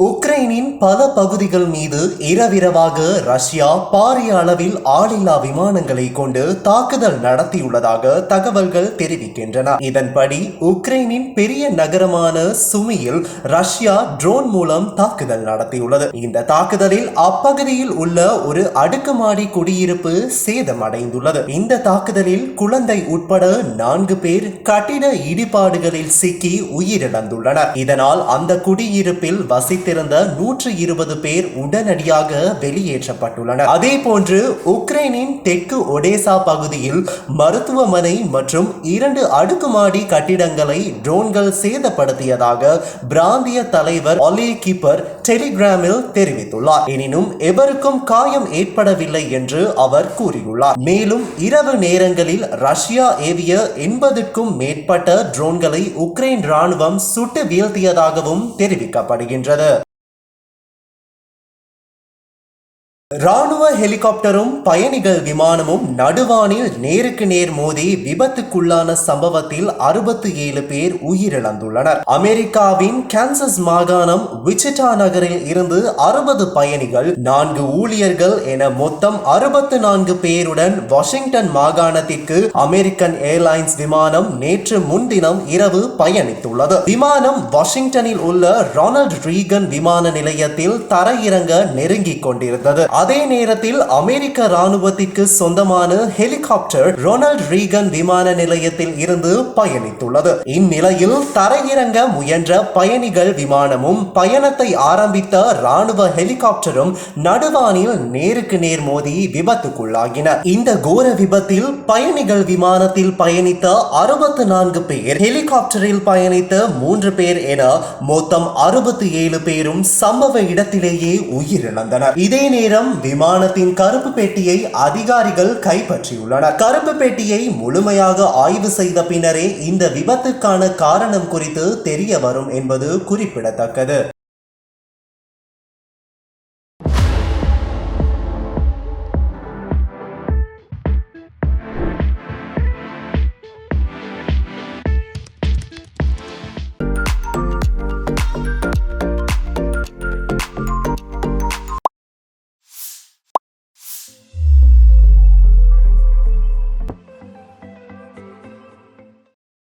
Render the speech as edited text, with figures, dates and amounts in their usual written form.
உக்ரைனின் பல பகுதிகள் மீது இரவிரவாக ரஷ்யா பாரிய அளவில் ஆளில்லா விமானங்களை கொண்டு தாக்குதல் நடத்தியுள்ளதாக தகவல்கள் தெரிவிக்கின்றன. இதன்படி உக்ரைனின் பெரிய நகரமான சுமியில் ரஷ்யா ட்ரோன் மூலம் தாக்குதல் நடத்தியுள்ளது. இந்த தாக்குதலில் அப்பகுதியில் உள்ள ஒரு அடுக்குமாடி குடியிருப்பு சேதமடைந்துள்ளது. இந்த தாக்குதலில் குழந்தை உட்பட 4 பேர் கட்டிட இடிபாடுகளில் சிக்கி உயிரிழந்துள்ளனர். இதனால் அந்த குடியிருப்பில் வசித்த 120 பேர் உடனடியாக வெளியேற்றப்பட்டுள்ளனர். அதே போன்று உக்ரைனின் தெற்கு ஒடேசா பகுதியில் மருத்துவமனை மற்றும் 2 அடுக்குமாடி கட்டிடங்களை ட்ரோன்கள் சேதப்படுத்தியதாக பிராந்திய தலைவர் ஒலே கிப்பர் டெலிகிராமில் தெரிவித்துள்ளார். எனினும் எவருக்கும் காயம் ஏற்படவில்லை என்று அவர் கூறியுள்ளார். மேலும் இரவு நேரங்களில் ரஷ்யா ஏவிய 80க்கும் மேற்பட்ட ட்ரோன்களை உக்ரைன் ராணுவம் சுட்டு வீழ்த்தியதாகவும் தெரிவிக்கப்படுகின்றது. ராணுவ ஹெலிகாப்டரும் பயணிகள் விமானமும் நடுவானில் நேருக்கு நேர் மோதி விபத்துக்குள்ளான சம்பவத்தில் 67 பேர் உயிரிழந்துள்ளனர். அமெரிக்காவின் கான்சஸ் மாகாணம் விச்சிட்டா நகரில் இருந்து 60 பயணிகள் 4 ஊழியர்கள் என மொத்தம் 64 பேருடன் வாஷிங்டன் மாகாணத்திற்கு அமெரிக்கன் ஏர்லைன்ஸ் விமானம் நேற்று முன்தினம் இரவு பயணித்துள்ளது. விமானம் வாஷிங்டனில் உள்ள ரொனால்ட் ரீகன் விமான நிலையத்தில் தரையிறங்க நெருங்கிக் கொண்டிருந்தது. அதே நேரத்தில் அமெரிக்க ராணுவத்திற்கு சொந்தமான ஹெலிகாப்டர் ரொனால்ட் ரீகன் விமான நிலையத்தில் இருந்து பயணித்துள்ளது. இந்நிலையில் தரையிறங்க முயன்ற பயணிகள் விமானமும் பயணத்தை ஆரம்பித்த ராணுவ ஹெலிகாப்டரும் நடுவானில் நேருக்கு நேர் மோதி விபத்துக்குள்ளாகின. இந்த கோர விபத்தில் பயணிகள் விமானத்தில் பயணித்த 64 பேர், ஹெலிகாப்டரில் பயணித்த 3 பேர் என மொத்தம் 67 பேரும் சம்பவ இடத்திலேயே உயிரிழந்தனர். இதே நேரம் விமானத்தின் கருப்பு பெட்டியை அதிகாரிகள் கைப்பற்றியுள்ளனர். கருப்பு பெட்டியை முழுமையாக ஆய்வு செய்த பின்னரே இந்த விபத்துக்கான காரணம் குறித்து தெரிய வரும் என்பது குறிப்பிடத்தக்கது.